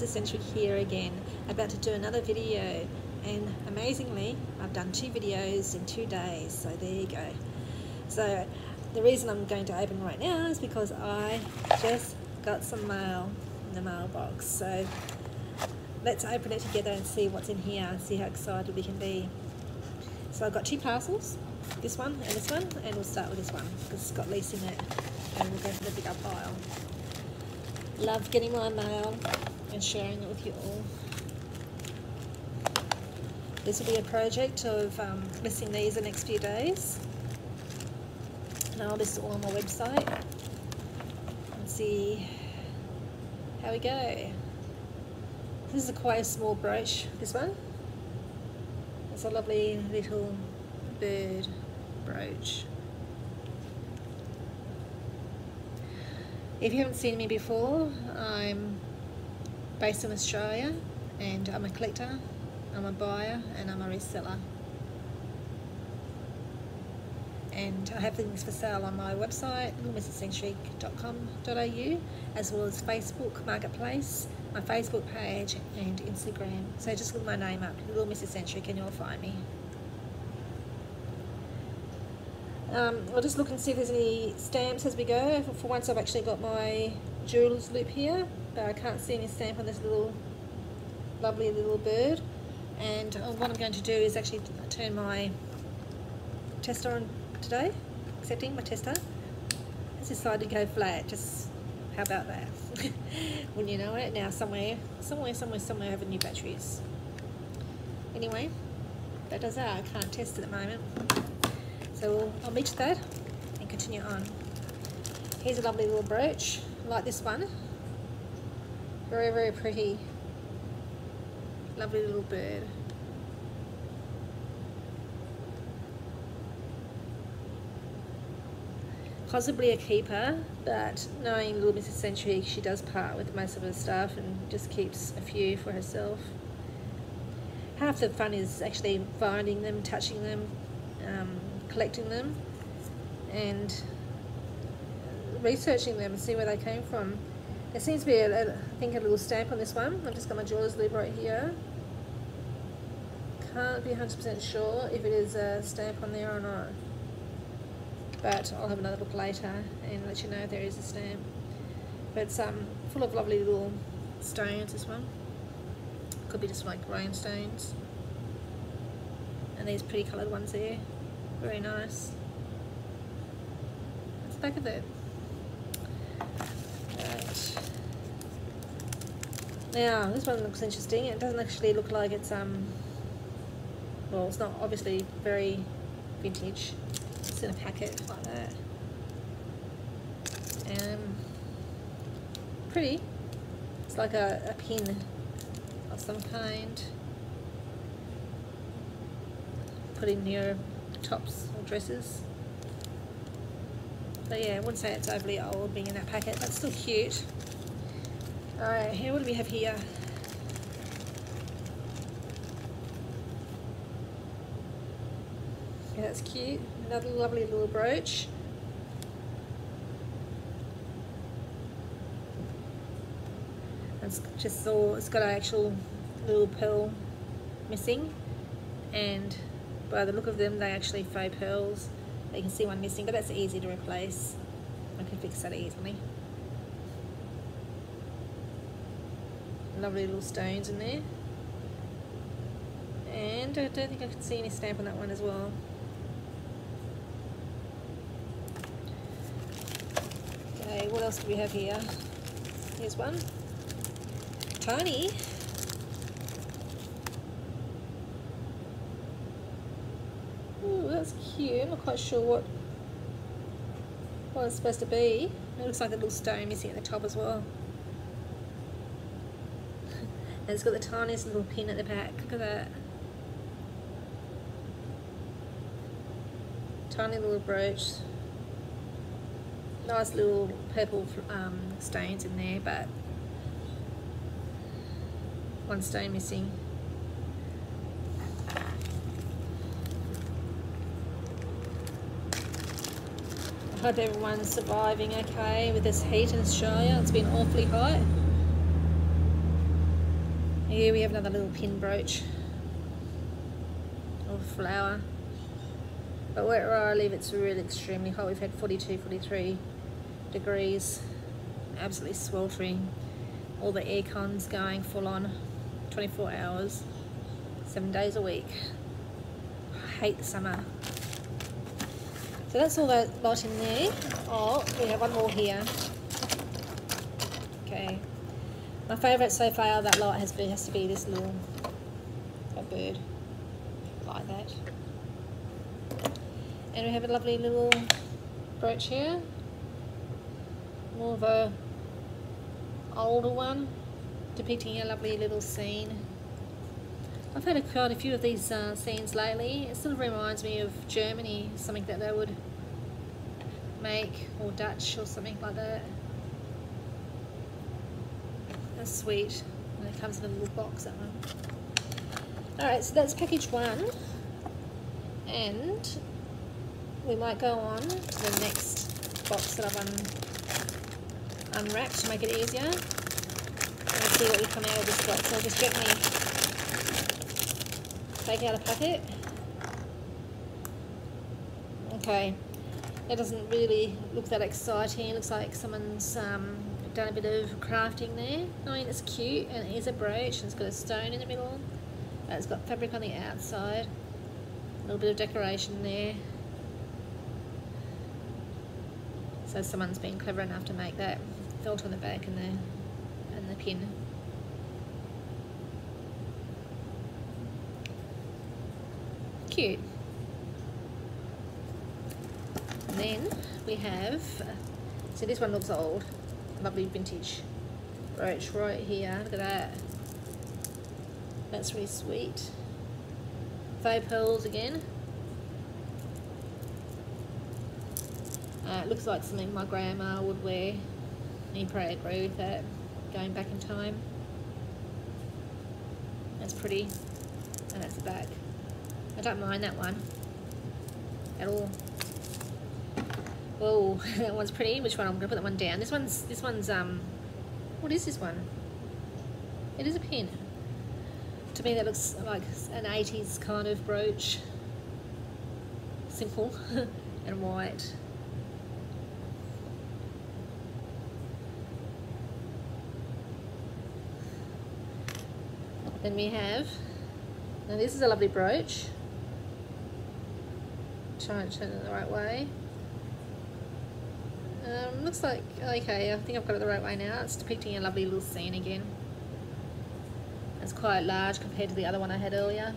Mrs. Centric here again, about to do another video, and amazingly I've done 2 videos in 2 days, so there you go. So the reason I'm going to open right now is because I just got some mail in the mailbox, so let's open it together and see what's in here and see how excited we can be. So I've got 2 parcels, this one and this one, and we'll start with this one because it's got lease in it, and we'll go for the bigger pile. Love getting my mail and sharing it with you all. This will be a project of listing these the next few days, and I'll list it all on my website and see how we go. This is quite a small brooch, this one. It's a lovely little bird brooch. If you haven't seen me before, I'm based in Australia, and I'm a collector, I'm a buyer, and I'm a reseller. And I have things for sale on my website, littlemrscentric.com.au, as well as Facebook Marketplace, my Facebook page and Instagram. So just look my name up, Little Mrs. Centric, and you'll find me. I'll just look and see if there's any stamps as we go. For once I've actually got my jeweller's loop here, but I can't see any stamp on this little lovely little bird. And what I'm going to do is actually turn my tester on today, accepting my tester. It's decided to go flat, just how about that? Wouldn't you know it? Now somewhere I have new batteries. Anyway, that does that. I can't test at the moment. So I'll meet that and continue on. Here's a lovely little brooch, like this one. Very, very pretty. Lovely little bird. Possibly a keeper, but knowing Little Mrs. Centric, she does part with most of her stuff and just keeps a few for herself. Half the fun is actually finding them, touching them, collecting them, and researching them and see where they came from. There seems to be, I think, a little stamp on this one. I've just got my jeweller's loop right here. Can't be 100% sure if it is a stamp on there or not, but I'll have another look later and let you know if there is a stamp. But it's full of lovely little stones, this one. Could be just like rhinestones. And these pretty coloured ones there. Very nice. That's the back of it. Right. Now, this one looks interesting. It doesn't actually look like it's, well, it's not obviously very vintage. It's in a packet like that. Pretty. It's like a pin of some kind. Put in your tops or dresses. So yeah, I wouldn't say it's overly old being in that packet, but still cute. Alright, here, what do we have here? Yeah, that's cute. Another lovely little brooch. It's just it's got an actual little pearl missing, and by the look of them, they actually faux pearls. You can see one missing, but that's easy to replace. I can fix that easily. Lovely little stones in there. And I don't think I can see any stamp on that one as well. Okay, what else do we have here? Here's one. Tiny. Ooh, that's cute. I'm not quite sure what it's supposed to be. It looks like a little stone missing at the top as well. And it's got the tiniest little pin at the back. Look at that. Tiny little brooch. Nice little purple stones in there, but one stone missing. I hope everyone's surviving okay with this heat in Australia. It's been awfully hot. Here we have another little pin brooch or flower. But where I live, it's really extremely hot. We've had 42, 43 degrees, absolutely sweltering. All the air cons going full on, 24 hours, 7 days a week. I hate the summer. So that's all that lot in there. Oh, we have one more here. Okay. My favourite so far of that lot has to be this little bird, like that. And we have a lovely little brooch here. More of a older one, depicting a lovely little scene. I've had quite a few of these scenes lately. It sort of reminds me of Germany, something that they would make, or Dutch or something like that. That's sweet. And it comes in a little box, that one. Alright, so that's package one. And we might go on to the next box that I've unwrapped to make it easier. And see what we come out of this box. So I'll just gently take out a packet. Okay, that doesn't really look that exciting. It looks like someone's done a bit of crafting there. I mean, it's cute, and it is a brooch, and it's got a stone in the middle. It's got fabric on the outside. A little bit of decoration there. So someone's been clever enough to make that felt on the back and the pin. Cute. And then we have, so this one looks old, lovely vintage brooch right here. Look at that. That's really sweet. Faux pearls again. It looks like something my grandma would wear. You probably agree with that, going back in time. That's pretty. And that's the back. I don't mind that one at all. Whoa, that one's pretty. Which one? I'm gonna put that one down. This one's what is this one? It is a pin. To me that looks like an 80s kind of brooch. Simple and white. Then we have, now this is a lovely brooch. Try and turn it the right way. Looks like, okay, I think I've got it the right way now. It's depicting a lovely little scene again. It's quite large compared to the other one I had earlier.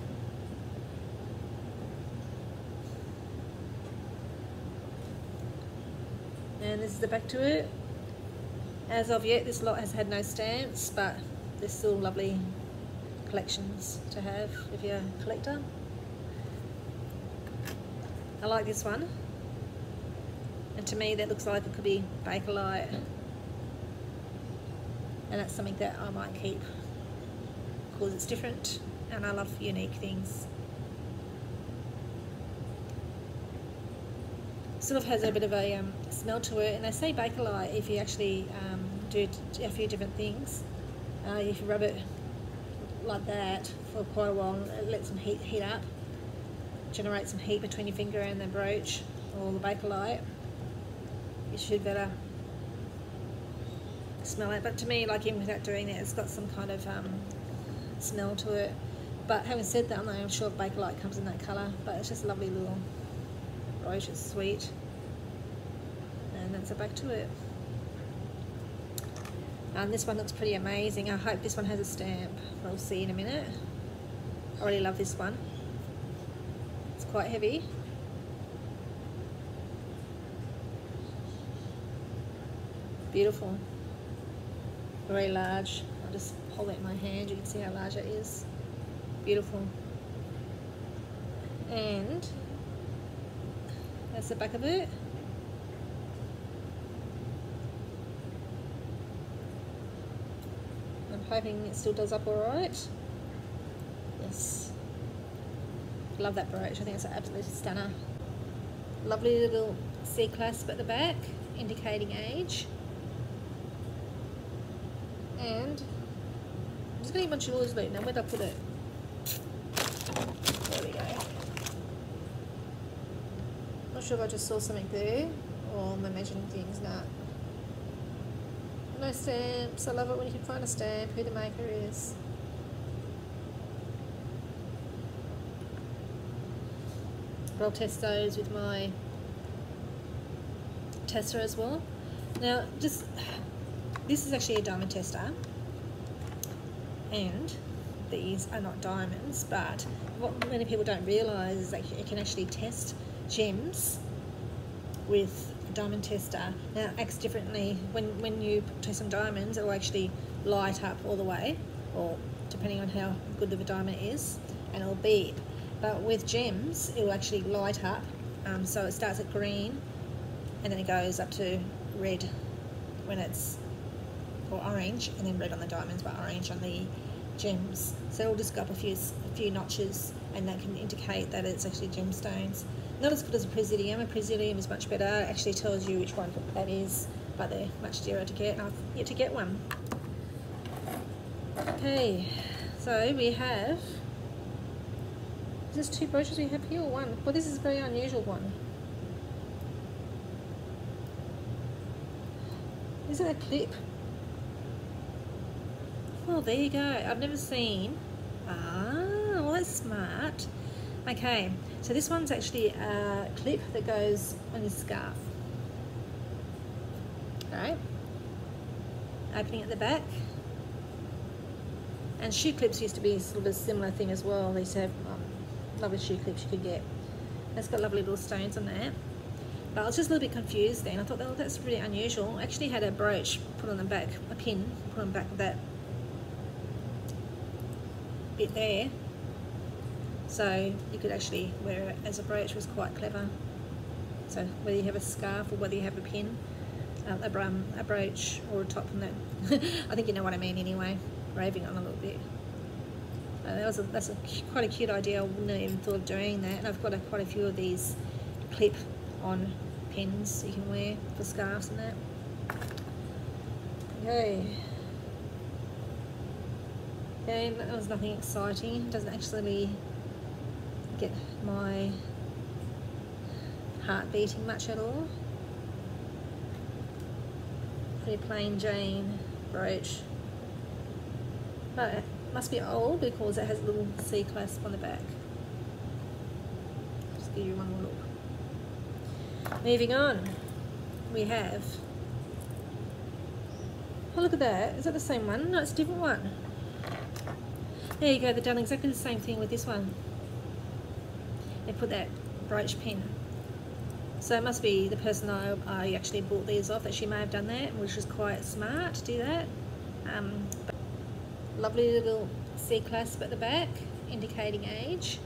And this is the back to it. As of yet, this lot has had no stamps, but they're still lovely collections to have if you're a collector. I like this one, and to me that looks like it could be Bakelite, and that's something that I might keep because it's different and I love unique things. Sort of has a bit of a smell to it, and they say Bakelite if you actually do a few different things. If you rub it like that for quite a while, it lets them heat up, generate some heat between your finger and the brooch or the Bakelite. You should better smell it, but to me, like, even without doing that, it's got some kind of smell to it. But having said that, I'm not even sure if Bakelite comes in that colour, but it's just a lovely little brooch. It's sweet, and that's the back to it. This one looks pretty amazing. I hope this one has a stamp. We'll see in a minute. I really love this one. It's quite heavy. Beautiful. Very large. I'll just hold it in my hand. You can see how large it is. Beautiful. And that's the back of it. I'm hoping it still does up alright. Yes. Love that brooch. I think it's an absolute stunner. Lovely little C clasp at the back, indicating age. And just going to get my jeweller's loop now. Where'd I put it? There we go. Not sure if I just saw something there or I'm imagining things. Nah. No stamps. I love it when you can find a stamp, who the maker is. But I'll test those with my tester as well. Now, this is actually a diamond tester, and these are not diamonds, but what many people don't realise is that you can actually test gems with a diamond tester. Now, it acts differently. When you test some diamonds, it will actually light up all the way, or depending on how good of a diamond it is, and it will beep. But with gems, it will actually light up, so it starts at green, and then it goes up to red when it's, or orange, and then red on the diamonds, but orange on the gems. So it'll just go up a few notches, and that can indicate that it's actually gemstones. Not as good as a Presidium. A Presidium is much better. It actually tells you which one that is, but they're much dearer to get, and I've yet to get one. Okay, so we have, is this 2 brooches we have here, or 1? Well, this is a very unusual one. Is it a clip? Oh, there you go. I've never seen. Well, that's smart. Okay, so this one's actually a clip that goes on your scarf. Alright. Opening at the back. And shoe clips used to be sort of a similar thing as well. They used to have lovely shoe clips you could get. It's got lovely little stones on there. But I was just a little bit confused then. I thought, oh, that's really unusual. I actually had a brooch put on the back, a pin put on the back of that bit there. So you could actually wear it as a brooch. Was quite clever. So whether you have a scarf or whether you have a pin, a brooch or a top on that, I think you know what I mean anyway. Raving on a little bit. That's quite a cute idea. I wouldn't have even thought of doing that. And I've got quite a few of these clip-on pins you can wear for scarves and that. Okay. Again, that was nothing exciting. It doesn't actually get my heart beating much at all. Pretty plain Jane brooch. But it must be old because it has a little C-clasp on the back. Just give you one more look. Moving on, we have, oh, look at that. Is that the same one? No, it's a different one. There you go. They've done exactly the same thing with this one. They put that brooch pin. So it must be the person I actually bought these off that she may have done that, which was quite smart to do that. Lovely little C-clasp at the back, indicating age.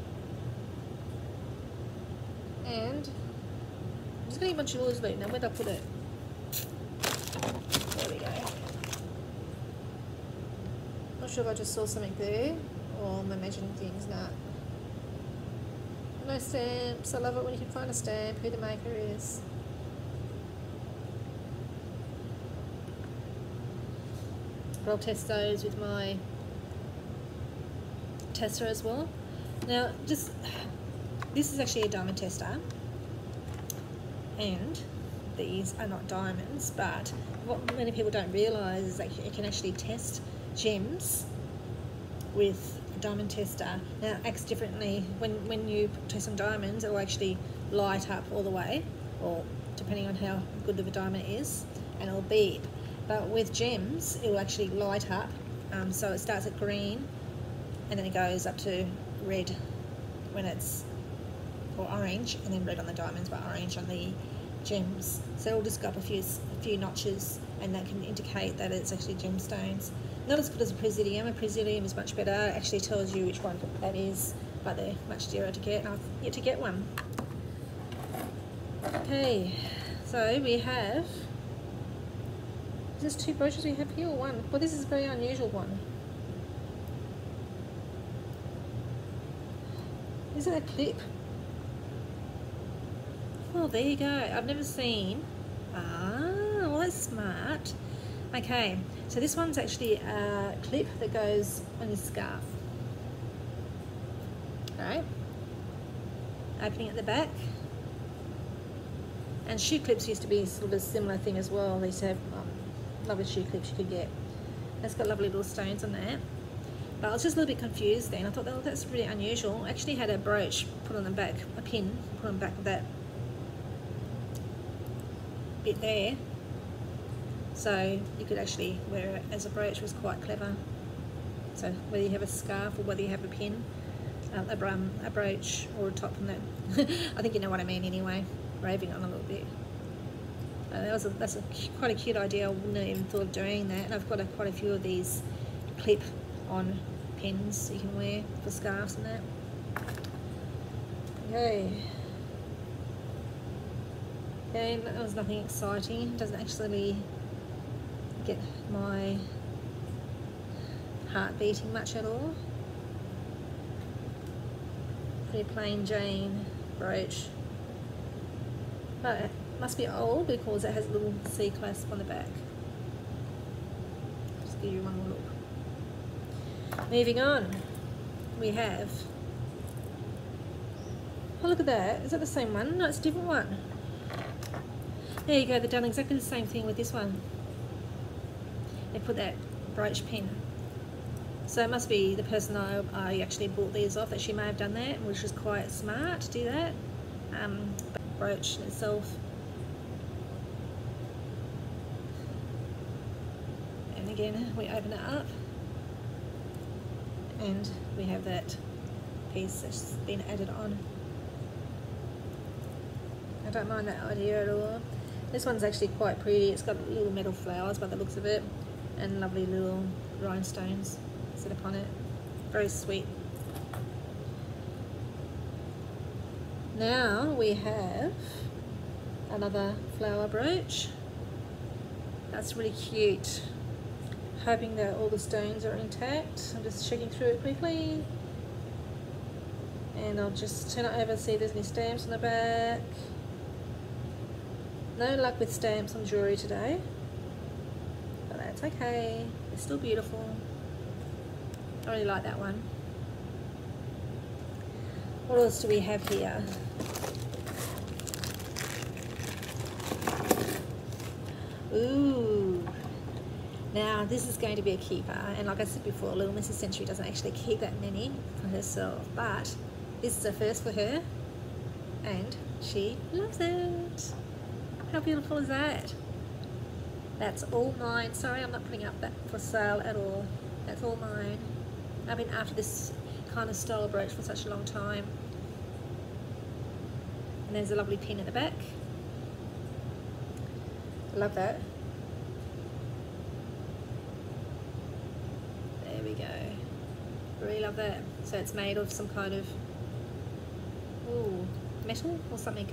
And I'm just going to get my jeweller's loop now. Where'd I put it? There we go. Not sure if I just saw something there or I'm imagining things. Nah. No stamps. I love it when you can find a stamp, who the maker is. But I'll test those with my tester as well. Now, this is actually a diamond tester, and these are not diamonds, but what many people don't realise is that you can actually test gems with a diamond tester. Now, it acts differently. When you test some diamonds, it will actually light up all the way, or depending on how good of a diamond it is, and it will beep. But with gems, it will actually light up, so it starts at green, and then it goes up to red when it's, or orange, and then red on the diamonds, but orange on the gems. So it'll just go up a few notches, and that can indicate that it's actually gemstones. Not as good as a Presidium. A Presidium is much better. It actually tells you which one that is, but they're much dearer to get, and I've yet to get one. Okay, so we have, is this 2 brooches we have here, or 1? Well, this is a very unusual one. Is it a clip? Oh, there you go. I've never seen. Well, that's smart. Okay, so this one's actually a clip that goes on your scarf. Alright, opening at the back. And shoe clips used to be sort of a similar thing as well. They used to have lovely shoe clips you could get. It's got lovely little stones on that. But I was just a little bit confused then. I thought, oh, that's really unusual. I actually had a brooch put on the back, a pin put on the back of that bit there. So you could actually wear it as a brooch. Was quite clever. So whether you have a scarf or whether you have a pin, a brooch or a top on that. I think you know what I mean anyway. Raving on a little bit. That's quite a cute idea. I wouldn't have even thought of doing that. And I've got quite a few of these clip-on pins you can wear for scarves and that. Okay. Okay, that was nothing exciting. It doesn't actually get my heart beating much at all. Pretty plain Jane brooch. But it must be old because it has a little C clasp on the back. Just give you one more look. Moving on, we have, oh look at that, is that the same one? No, it's a different one. There you go, they've done exactly the same thing with this one. They put that brooch pin. So it must be the person I actually bought these off that she may have done that, which was quite smart to do that. Brooch itself, and again we open it up and we have that piece that's been added on. I don't mind that idea at all. This one's actually quite pretty. It's got little metal flowers by the looks of it and lovely little rhinestones set upon it. Very sweet. Now we have another flower brooch. That's really cute. Hoping that all the stones are intact. I'm just checking through it quickly. And I'll just turn it over, see if there's any stamps on the back. No luck with stamps on jewellery today. But that's okay. It's still beautiful. I really like that one. What else do we have here? Ooh. Now this is going to be a keeper, and like I said before, little Mrs. Century doesn't actually keep that many for herself, but this is a first for her and she loves it. How beautiful is that? That's all mine. Sorry, I'm not putting up that for sale at all. That's all mine. I've been after this kind of style brooch for such a long time. And there's a lovely pin at the back. I love that. There we go. Really love that. So it's made of some kind of metal or something.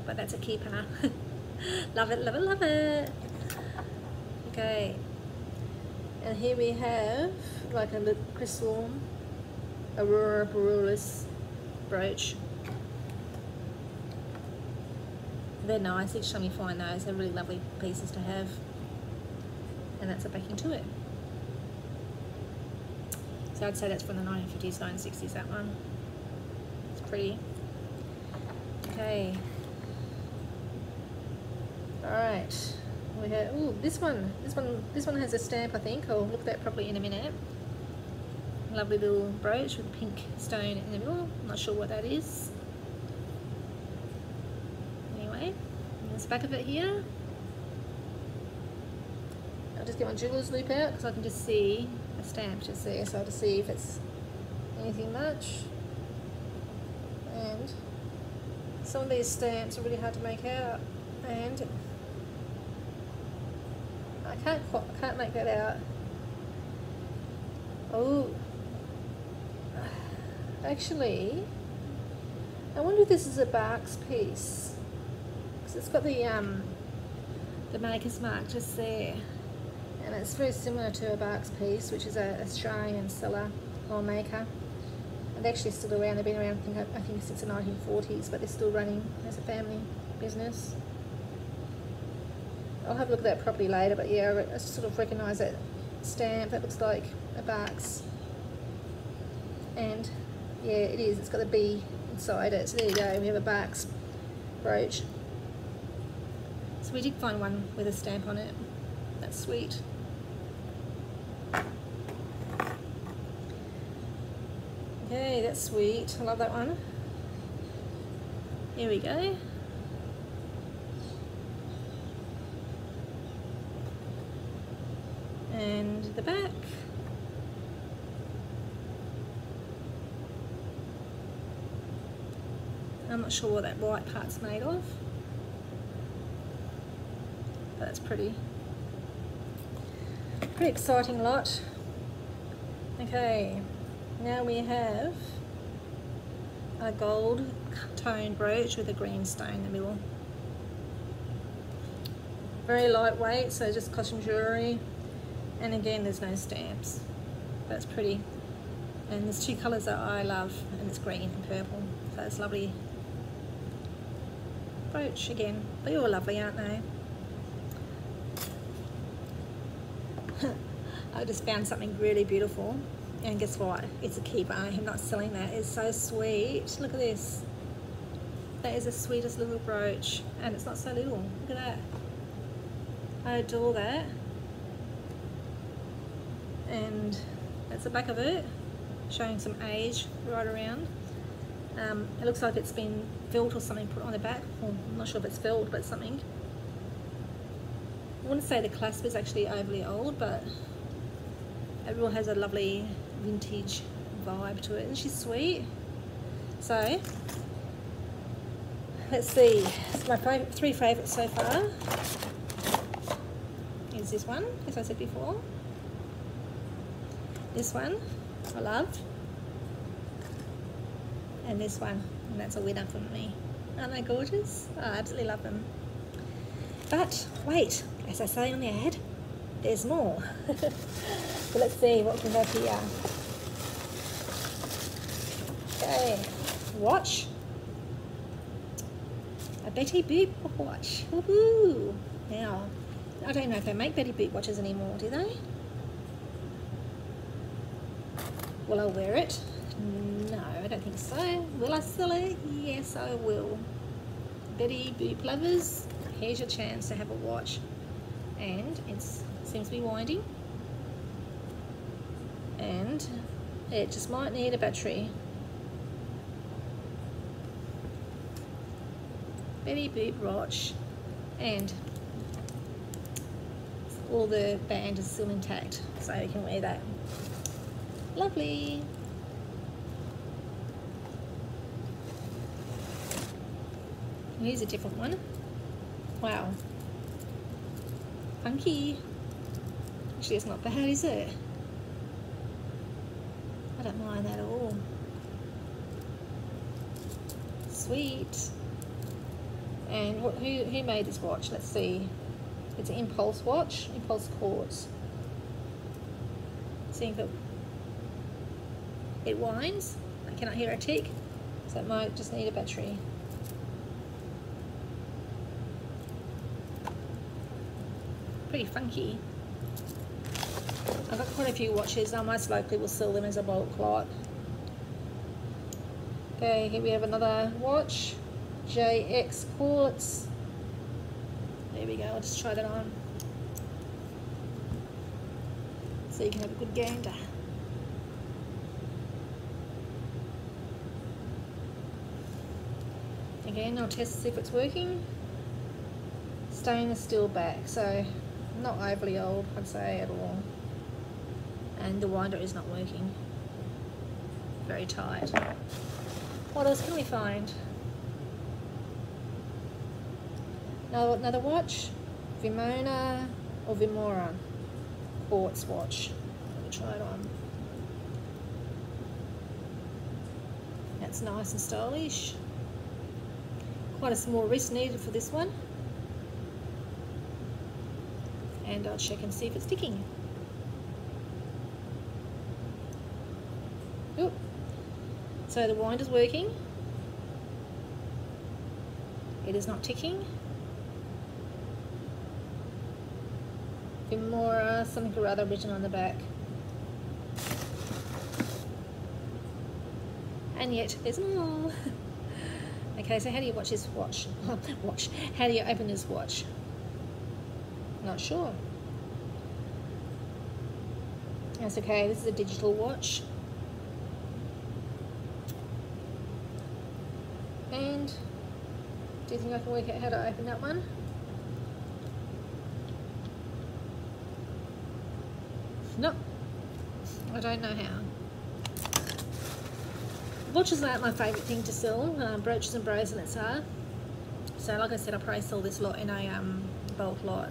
But that's a keeper. Love it, love it, love it. Okay. And here we have like a little crystal Aurora Borealis brooch. They're nice. Each time you find those, they're really lovely pieces to have. And that's a backing to it. So I'd say that's from the 1950s, 1960s, that one. It's pretty. Okay. Alright. We have, ooh, this one has a stamp, I think. I'll look at that properly in a minute. Lovely little brooch with a pink stone in the middle. I'm not sure what that is. Anyway, there's the back of it here. I'll just get my jeweler's loop out because I can just see a stamp just there, so I'll just see if it's anything much. And some of these stamps are really hard to make out, and I can't make that out. Oh, actually, I wonder if this is a Barks piece, because it's got the maker's mark just there, and it's very similar to a Barks piece, which is an Australian seller or maker. And they're actually still around. They've been around, I think since the 1940s, but they're still running as a family business. I'll have a look at that properly later, but yeah, I sort of recognise that stamp. That looks like a Barks. And yeah, it is. It's got the B inside it. So there you go. We have a Barks brooch. So we did find one with a stamp on it. That's sweet. Okay, that's sweet. I love that one. Here we go. And the back. I'm not sure what that white part's made of, but that's pretty exciting lot. Okay, now we have a gold tone brooch with a green stone in the middle. Very lightweight, so just costume jewellery. And again, there's no stamps. That's pretty. And there's two colours that I love, and it's green and purple. So it's lovely brooch again. They're all lovely, aren't they? I just found something really beautiful. And guess what? It's a keeper. I'm not selling that. It's so sweet. Look at this. That is the sweetest little brooch. And it's not so little. Look at that. I adore that. And that's the back of it, showing some age right around. It looks like it's been felt or something put on the back. Well, I'm not sure if it's felt, but something. I wouldn't say the clasp is actually overly old, but it really has a lovely vintage vibe to it. Isn't she sweet? So, let's see. It's my three favourites so far. Is this one, as I said before. This one, I love. And this one, and that's a winner for me. Aren't they gorgeous? Oh, I absolutely love them. But wait, as I say on the ad, there's more. So let's see what we have here. Okay, watch. A Betty Boop watch. Woohoo! Now, I don't know if they make Betty Boop watches anymore, do they? Will I wear it? No, I don't think so. Will I sell it? Yes, I will. Betty Boop lovers, here's your chance to have a watch. And it seems to be winding. And it just might need a battery. Betty Boop watch. And all the band is still intact, so you can wear that. Lovely. Here's a different one. Wow. Funky. Actually, it's not bad, is it? I don't mind that at all. Sweet. And who made this watch? Let's see. It's an Impulse watch. Impulse Quartz. Seeing if it winds. I cannot hear a tick, so it might just need a battery. Pretty funky. I've got quite a few watches. I most likely will sell them as a bulk lot. Okay, here we have another watch. JX Quartz. There we go, I'll just try that on. So you can have a good gander. Again, I'll test to see if it's working. Stainless steel back, so not overly old, I'd say, at all. And the winder is not working. Very tight. What else can we find? Another watch. Vimona or Vimora Quartz watch. Let me try it on. That's nice and stylish. Quite a small wrist needed for this one. And I'll check and see if it's ticking. Oop. So the winder's working. It is not ticking. Vimora, something or other written on the back. And yet there's more. Okay, so how do you watch this watch? How do you open this watch? Not sure. That's okay, this is a digital watch. And do you think I can work out how to open that one? No, I don't know how. Watches aren't my favourite thing to sell. Brooches and bracelets are. So like I said, I probably sell this lot in a bulk lot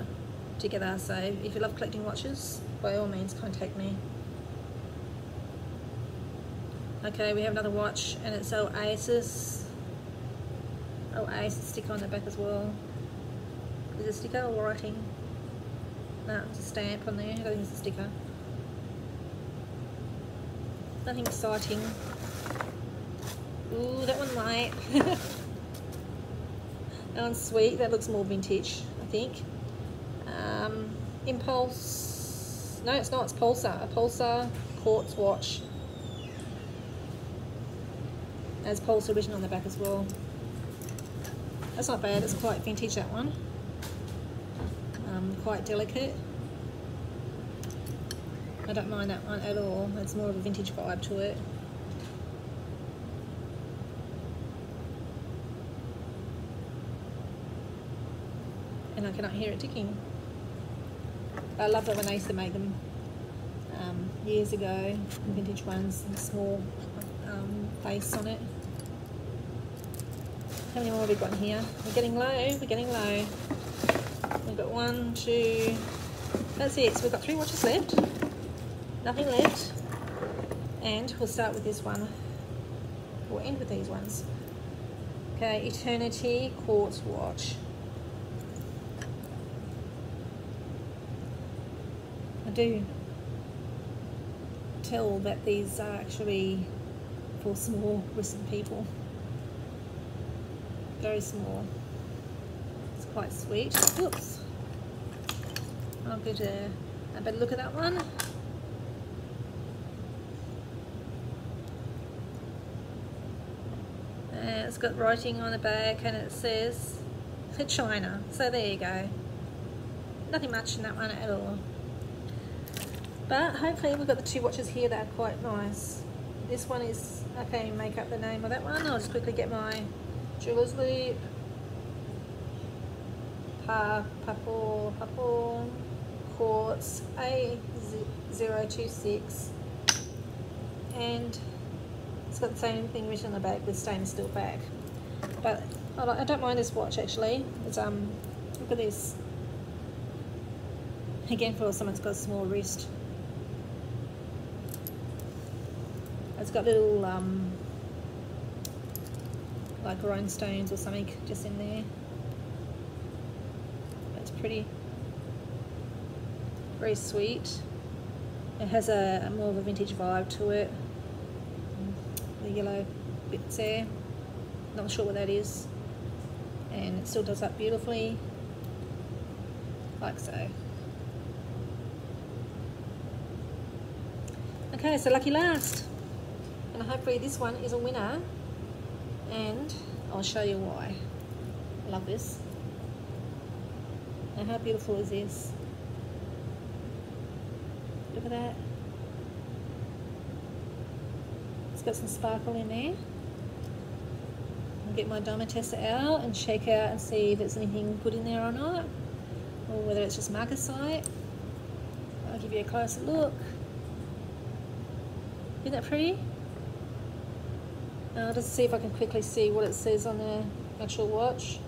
together. So if you love collecting watches, by all means contact me. Okay, we have another watch and it's Oasis. Oh, Oasis sticker on the back as well. Is it a sticker or writing? No, it's a stamp on there. I don't think it's a sticker. Nothing exciting. Ooh, that one light. That one's sweet. That looks more vintage, I think. Impulse. No, it's not. It's Pulsar. A Pulsar quartz watch. There's Pulsar written on the back as well. That's not bad. It's quite vintage, that one. Quite delicate. I don't mind that one at all. It's more of a vintage vibe to it. And I cannot hear it ticking. I love that when I used to make them years ago, vintage ones, and small face on it. How many more have we got in here? We're getting low, we're getting low. We've got 1, 2, that's it. So we've got 3 watches left, nothing left. And we'll start with this one. We'll end with these ones. Okay, Eternity quartz watch. I do tell that these are actually for small wristen people. Very small. It's quite sweet. Whoops. I'll get a better look at that one. It's got writing on the back and it says China. So there you go. Nothing much in that one at all. But hopefully we've got the 2 watches here that are quite nice. This one is, okay, make up the name of that one. I'll just quickly get my jeweler's loop. Purple quartz A026. And it's got the same thing written on the back with stainless steel back. But I don't mind this watch actually. It's look at this. Again, for someone that's got a small wrist. It's got little like rhinestones or something just in there. It's pretty, very sweet. It has a more of a vintage vibe to it. The yellow bits there, not sure what that is, and it still does that beautifully, like so. Okay, so lucky last. And hopefully this one is a winner, and I'll show you why. I love this. And how beautiful is this? Look at that. It's got some sparkle in there. I'll get my diamond tester out and check out and see if there's anything good in there or not, or whether it's just marcasite. I'll give you a closer look. Isn't that pretty? I'll just see if I can quickly see what it says on the actual watch.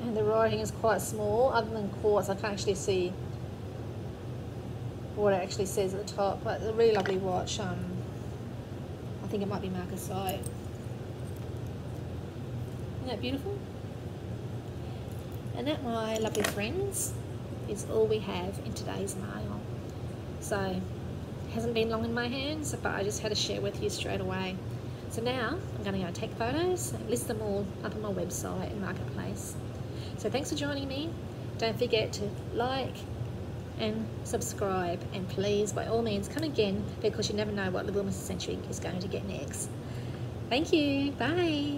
And the writing is quite small. Other than quartz, I can't actually see what it actually says at the top. But it's a really lovely watch. I think it might be marcasite. Isn't that beautiful? And that, my lovely friends, is all we have in today's mail. So, it hasn't been long in my hands, but I just had to share with you straight away. So now I'm going to go take photos and list them all up on my website and marketplace. So thanks for joining me. Don't forget to like and subscribe, and please, by all means, come again, because you never know what Little Mrs. Century is going to get next. Thank you. Bye.